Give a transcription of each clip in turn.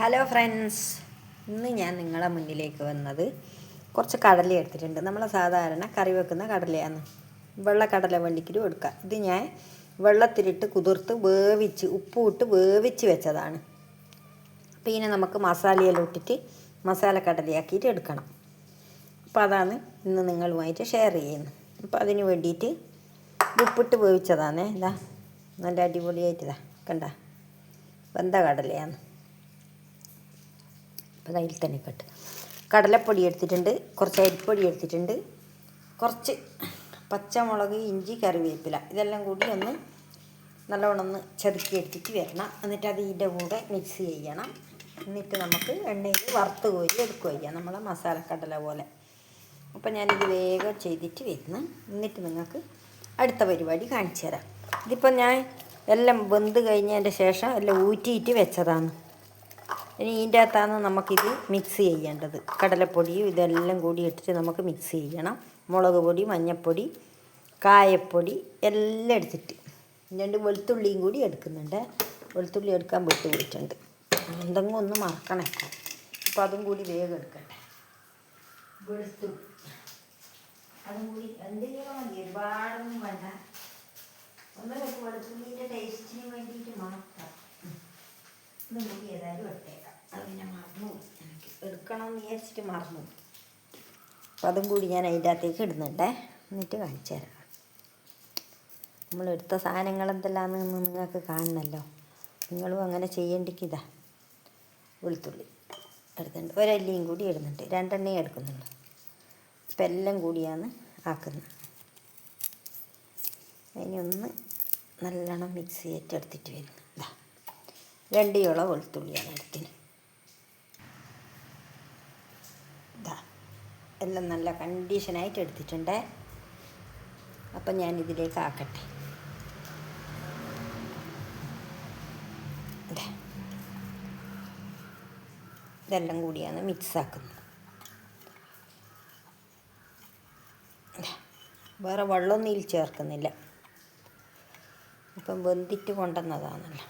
Hello friends, ഇന്ന് ഞാൻ നിങ്ങളെ മുന്നിലേക്ക് വന്നത് കുറച്ച് കടല എടുത്തിട്ടുണ്ട്. നമ്മൾ സാധാരണ കറി വെക്കുന്ന കടലയാണ്. വെള്ളക്കടല വേണ്ടിക്കിട്ട് എടുക്കുക. ഇത് ഞാൻ വെള്ളത്തിലിട്ട് കുതിർത്ത് വേവിച്ച് ഉപ്പുമിട്ട് വേവിച്ച് വെച്ചതാണ്. അപ്പോൾ ഇതിനെ നമുക്ക് മസാലയെല്ലാം ഇട്ടിട്ട് മസാല കടലയാക്കിയിട്ട് എടുക്കണം. അപ്പോൾ അതാണ് ഇന്ന് നിങ്ങളുമായിട്ട് ഷെയർ ചെയ്യുന്നത്. അപ്പോൾ അതിന് വേണ്ടിയിട്ട് ഉപ്പിട്ട് വേവിച്ചതാണ്. ഇതാ നല്ല അടിപൊളിയായിട്ടിതാ കണ്ട വെന്ത കടലയാണ്. അപ്പോൾ അതിൽ തന്നെ ഇട്ട് കടലപ്പൊടി എടുത്തിട്ടുണ്ട്, കുറച്ച് അരിപ്പൊടി എടുത്തിട്ടുണ്ട്, കുറച്ച് പച്ചമുളക്, ഇഞ്ചി, കറിവേപ്പില ഇതെല്ലാം കൂടി ഒന്ന് നല്ലോണം ഒന്ന് ചതുക്കി എടുത്തിട്ട് വരണം. എന്നിട്ട് അത് ഇതിൻ്റെ കൂടെ മിക്സ് ചെയ്യണം. എന്നിട്ട് നമുക്ക് എണ്ണയിൽ വറുത്ത് കോരി എടുക്കുക ചെയ്യാം, നമ്മളെ മസാലക്കടല പോലെ. അപ്പോൾ ഞാനിത് വേഗം ചെയ്തിട്ട് വരുന്നു. എന്നിട്ട് നിങ്ങൾക്ക് അടുത്ത പരിപാടി കാണിച്ചു തരാം. ഇതിപ്പോൾ ഞാൻ എല്ലാം വെന്ത് കഴിഞ്ഞതിൻ്റെ ശേഷം എല്ലാം ഊറ്റിയിട്ട് വെച്ചതാണ്. ഇനി ഇതിൻ്റെ അകത്താണ് നമുക്കിത് മിക്സ് ചെയ്യേണ്ടത്. കടലപ്പൊടിയും ഇതെല്ലാം കൂടി ഇട്ടിട്ട് നമുക്ക് മിക്സ് ചെയ്യണം. മുളക് പൊടി, മഞ്ഞൾപ്പൊടി, കായപ്പൊടി എല്ലാം എടുത്തിട്ട് 2 വെളുത്തുള്ളിയും കൂടി എടുക്കുന്നുണ്ട്. വെളുത്തുള്ളി എടുക്കാൻ വിട്ടുപോയിട്ടുണ്ട്, എന്തെങ്കിലും ഒന്ന് മറക്കണേ. അപ്പോൾ അതും കൂടി വേഗം എടുക്കട്ടെ. വെളുത്തുള്ളി അതും കൂടി എന്തെങ്കിലും മതി, ഒരുപാടൊന്നും വേണ്ട. ഒന്ന് വെളുത്തുള്ളിൻ്റെ ടേസ്റ്റിന് വേണ്ടിയിട്ട് മാത്രം ഇതും കൂടി ഏതായാലും എടുത്തേക്കാം. അത് പിന്നെ മറന്നുപോയി, എനിക്ക് എടുക്കണമെന്ന് വിചാരിച്ചിട്ട് മറന്നുപോയി. അപ്പം അതും കൂടി ഞാൻ അതിൻ്റെ അകത്തേക്ക് ഇടുന്നുണ്ടേ. എന്നിട്ട് കാണിച്ചു തരാം. നമ്മളെടുത്ത സാധനങ്ങൾ എന്തെല്ലാമെന്ന് നിങ്ങൾക്ക് കാണണമല്ലോ. നിങ്ങളും അങ്ങനെ ചെയ്യേണ്ടിക്കിതാ. വെളുത്തുള്ളി എടുക്കുന്നുണ്ട്, ഒരല്ലിയും കൂടി ഇടുന്നുണ്ട്, 2 എണ്ണയും എടുക്കുന്നുണ്ട്. ഇപ്പം എല്ലാം കൂടിയാണ് ആക്കുന്നത്. അതിനൊന്ന് നല്ലോണം മിക്സ് ചെയ്തിട്ട് എടുത്തിട്ട് വരുന്നു. 2 ഇള വെളുത്തുള്ളിയാണ് എടുത്തിന്. എല്ലാം നല്ല കണ്ടീഷനായിട്ട് എടുത്തിട്ടുണ്ട്. അപ്പം ഞാനിതിലേക്ക് ആക്കട്ടെ. ഇതെല്ലാം കൂടിയാണ് മിക്സ് ആക്കുന്നത്. വേറെ വെള്ളമൊന്നും ഇതിൽ ചേർക്കുന്നില്ല. ഇപ്പം വെന്തിട്ട് കൊണ്ടുവന്നതാണല്ലോ.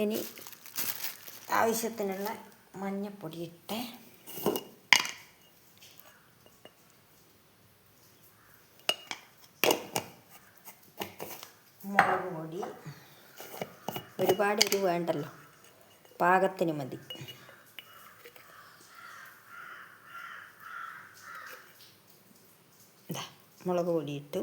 ഇനി ആവശ്യത്തിനുള്ള മഞ്ഞൾപ്പൊടി ഇട്ട് മുളക് പൊടി, ഒരുപാട് എരിവ് വേണ്ടല്ലോ, പാകത്തിന് മതി. മുളക് പൊടി ഇട്ടു.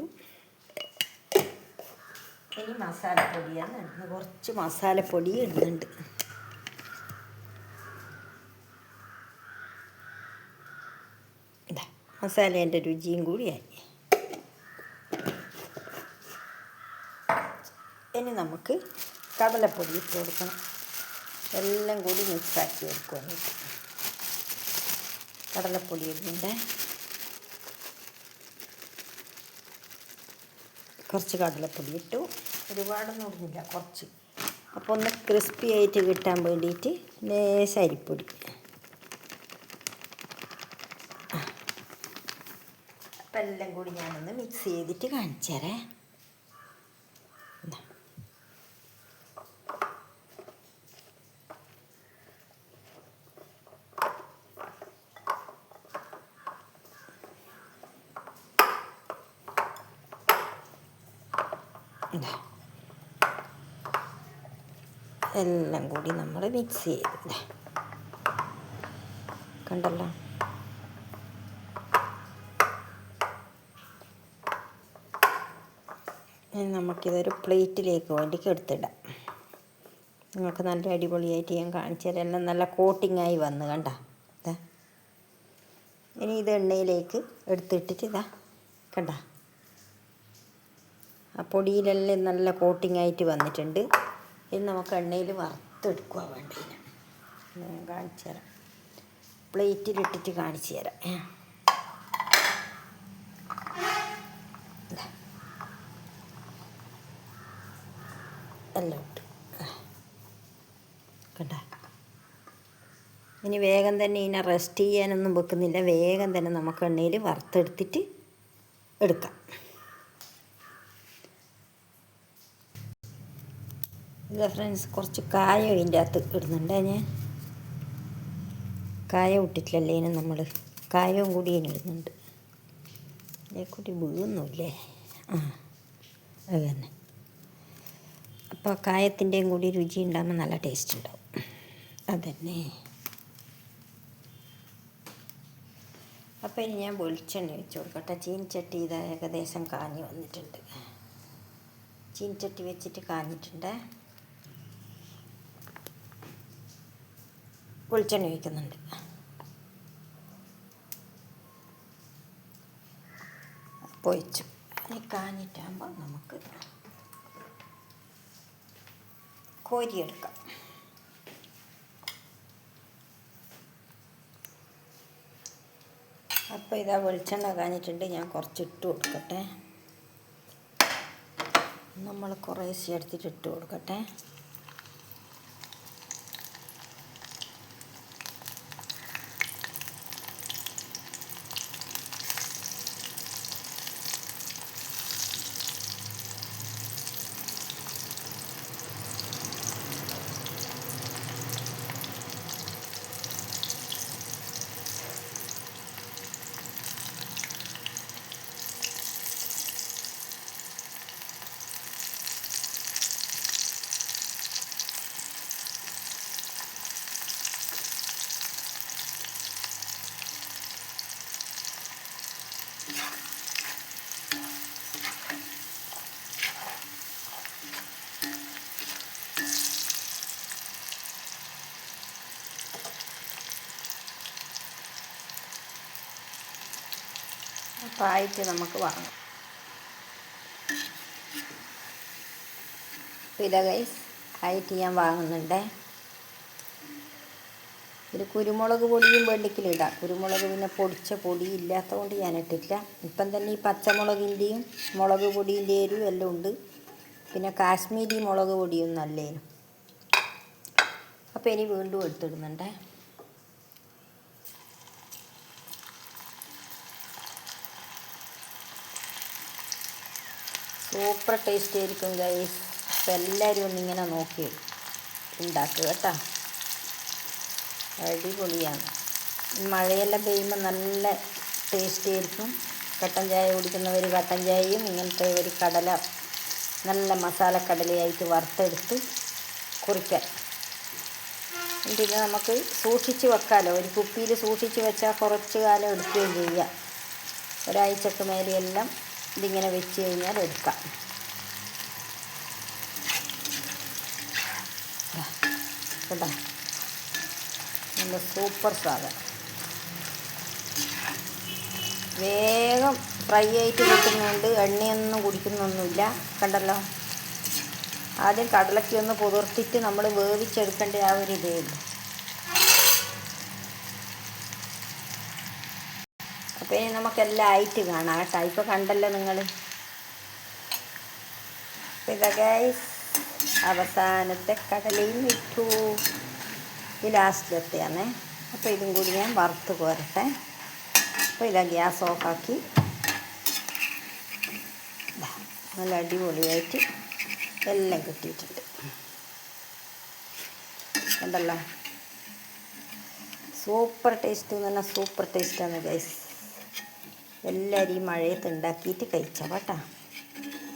ഇനി മസാലപ്പൊടിയാണ് ഇടുന്നത്. കുറച്ച് മസാലപ്പൊടി ഇടുന്നുണ്ട്. മസാലേൻ്റെ രുചിയും കൂടിയായി. ഇനി നമുക്ക് കടലപ്പൊടി ഇട്ട് കൊടുക്കണം. എല്ലാം കൂടി മിക്സാക്കി എടുക്കുക. കടലപ്പൊടി ഇടുന്നുണ്ട്. കുറച്ച് കടലപ്പൊടി ഇട്ടു, ഒരുപാടൊന്നും ഇടുന്നില്ല, കുറച്ച്. അപ്പോൾ ഒന്ന് ക്രിസ്പി ആയിട്ട് കിട്ടാൻ വേണ്ടിയിട്ട് ലേശം അരിപ്പൊടി. അപ്പം എല്ലാം കൂടി ഞാനൊന്ന് മിക്സ് ചെയ്തിട്ട് കാണിച്ചു തരാം. എല്ലാം കൂടി നമ്മൾ മിക്സ് ചെയ്ത് കണ്ടല്ലോ. ഇനി നമുക്കിതൊരു പ്ലേറ്റിലേക്ക് വേണ്ടിക്ക് എടുത്തിടാം. നിങ്ങൾക്ക് നല്ല അടിപൊളിയായിട്ട് ഞാൻ കാണിച്ചു തരാം. എല്ലാം നല്ല കോട്ടിങ്ങായി വന്ന് കണ്ട. ഇനി ഇത് എണ്ണയിലേക്ക് എടുത്തിട്ടിട്ട് ഇതാ കണ്ട, ആ പൊടിയിലെല്ലാം നല്ല കോട്ടിങ്ങായിട്ട് വന്നിട്ടുണ്ട്. ഇനി നമുക്ക് എണ്ണയിൽ വറുത്തെടുക്കുക വേണ്ടതിന്. ഞാൻ കാണിച്ചു തരാം, പ്ലേറ്റിലിട്ടിട്ട് കാണിച്ചു തരാം. എല്ലാം ഇട്ട് കണ്ട. ഇനി വേഗം തന്നെ ഇതിനെ റെസ്റ്റ് ചെയ്യാനൊന്നും വെക്കുന്നില്ല, വേഗം തന്നെ നമുക്ക് എണ്ണയിൽ വറുത്തെടുത്തിട്ട് എടുക്കാം. ഇതാ ഫ്രണ്ട്സ്, കുറച്ച് കായം ഇതിൻ്റെ അകത്ത് ഇടുന്നുണ്ട്. ഞാൻ കായം ഇട്ടിട്ടില്ലല്ലേ ഇതിന്, നമ്മൾ കായവും കൂടി ഇതിന് ഇടുന്നുണ്ട്. ഇതേക്കൂടി വീഴുന്നില്ലേ? ആ, അത് തന്നെ. അപ്പോൾ കായത്തിൻ്റെയും കൂടി രുചി ഉണ്ടാകുമ്പോൾ നല്ല ടേസ്റ്റ് ഉണ്ടാവും. അതന്നെ. അപ്പോൾ ഇനി ഞാൻ വെളിച്ചെണ്ണ വെച്ച് കൊടുക്കട്ടെ. ചീനിച്ചട്ടി ഇതാ ഏകദേശം കാഞ്ഞ് വന്നിട്ടുണ്ട്. ചീനിച്ചട്ടി വെച്ചിട്ട് കാഞ്ഞിട്ടുണ്ട്. വെളിച്ചെണ്ണ ഒഴിക്കുന്നുണ്ട്. അപ്പോൾ ഒഴിച്ചു. ഇനി കാഞ്ഞിട്ടാകുമ്പോൾ നമുക്ക് കോരിയെടുക്കാം. അപ്പോൾ ഇതാ വെളിച്ചെണ്ണ കാഞ്ഞിട്ടുണ്ട്. ഞാൻ കുറച്ച് ഇട്ട് കൊടുക്കട്ടെ. നമ്മൾ കുറേശ്ശെ എടുത്തിട്ട് ഇട്ട് കൊടുക്കട്ടെ. അപ്പോൾ ആയിട്ട് നമുക്ക് വാങ്ങാം. അപ്പോൾ ഇതാ ഗൈസ്, ആയിട്ട് ഞാൻ വാങ്ങുന്നുണ്ട്. ഇത് കുരുമുളക് പൊടിയും വെള്ളിക്കിലിടാം. കുരുമുളക് പിന്നെ പൊടിച്ച പൊടി ഇല്ലാത്തതുകൊണ്ട് ഞാൻ ഇട്ടിട്ടില്ല. ഇപ്പം തന്നെ ഈ പച്ചമുളകിൻ്റെയും മുളക് പൊടിൻ്റെ എരിവും എല്ലാം ഉണ്ട്. പിന്നെ കാശ്മീരി മുളക് പൊടിയും നല്ലേനും. അപ്പോൾ ഇനി വീണ്ടും എടുത്തിടുന്നുണ്ട്. സൂപ്പർ ടേസ്റ്റ് ആയിരിക്കും ഗൈസ്. അപ്പോൾ എല്ലാവരും ഒന്നിങ്ങനെ നോക്കി ഉണ്ടാക്കുക കേട്ടോ. അടിപൊളിയാണ്. മഴയെല്ലാം പെയ്യുമ്പോൾ നല്ല ടേസ്റ്റ് ആയിരിക്കും. കട്ടൻ ചായ കുടിക്കുന്നവർ കട്ടൻ ചായയും, ഇങ്ങനത്തെ ഒരു കടല നല്ല മസാലക്കടലയായിട്ട് വറുത്തെടുത്ത് കുറിക്കാൻ. പിന്നെ നമുക്ക് സൂക്ഷിച്ച് വെക്കാമല്ലോ. ഒരു കുപ്പിയിൽ സൂക്ഷിച്ച് വെച്ചാൽ കുറച്ച് കാലം എടുക്കുകയും ചെയ്യാം. ഒരാഴ്ചക്ക് മേലെയെല്ലാം ഇതിങ്ങനെ വെച്ച് കഴിഞ്ഞാൽ എടുക്കാം. കേട്ടോ, നല്ല സൂപ്പർ സാധനം. വേഗം ഫ്രൈ ആയിട്ട് കിട്ടുന്നുണ്ട്. എണ്ണയൊന്നും കുടിക്കുന്നൊന്നുമില്ല. കണ്ടല്ലോ, ആദ്യം കടലയ്ക്ക് ഒന്ന് പുതിർത്തിട്ട് നമ്മൾ വേവിച്ചെടുക്കേണ്ട ആ ഒരു ഇതേ ഉള്ളൂ. അപ്പോൾ ഇനി നമുക്കെല്ലാം ആയിട്ട് കാണാം കേട്ടോ. ഇപ്പോൾ കണ്ടല്ലോ നിങ്ങൾ. ഇതാ ഗൈസ്, അവസാനത്തെ കടലയും ഇട്ടു. ഈ ലാസ്റ്റിലെത്തിയാണേ. അപ്പോൾ ഇതും കൂടി ഞാൻ വറുത്ത് കോരട്ടെ. അപ്പോൾ ഇതാ ഗ്യാസ് ഓഫാക്കി. നല്ല അടിപൊളിയായിട്ട് എല്ലാം കിട്ടിയിട്ടുണ്ട്. കണ്ടല്ലോ, സൂപ്പർ ടേസ്റ്റ് എന്ന് പറഞ്ഞാൽ സൂപ്പർ ടേസ്റ്റാണ് ഗൈസ്. എല്ലാവരും ഈ മഴയത്ത് ഉണ്ടാക്കിയിട്ട് കഴിച്ചാൽ കേട്ടോ.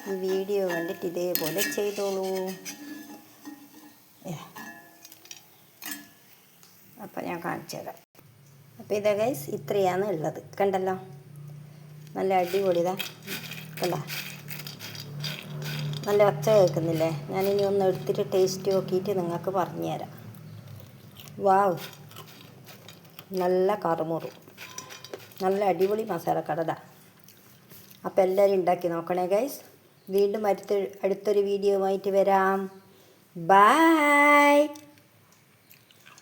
ഈ വീഡിയോ കണ്ടിട്ട് ഇതേപോലെ ചെയ്തോളൂ. അപ്പം ഞാൻ കാണിച്ചു തരാം. അപ്പോൾ ഇതാ ഗൈസ്, ഇത്രയാണ് ഉള്ളത്. കണ്ടല്ലോ, നല്ല അടിപൊളിതാ. കണ്ടോ, നല്ല ഒച്ച കേൾക്കുന്നില്ലേ? ഞാനിനി ഒന്ന് എടുത്തിട്ട് ടേസ്റ്റ് നോക്കിയിട്ട് നിങ്ങൾക്ക് പറഞ്ഞുതരാം. വാവ്, നല്ല കറുമുറു, നല്ല അടിപൊളി മസാലക്കടല. അപ്പോൾ എല്ലാവരും ഉണ്ടാക്കി നോക്കണേ ഗൈസ്. വീണ്ടും അടുത്തൊരു വീഡിയോ ആയിട്ട് വരാം. ബൈ.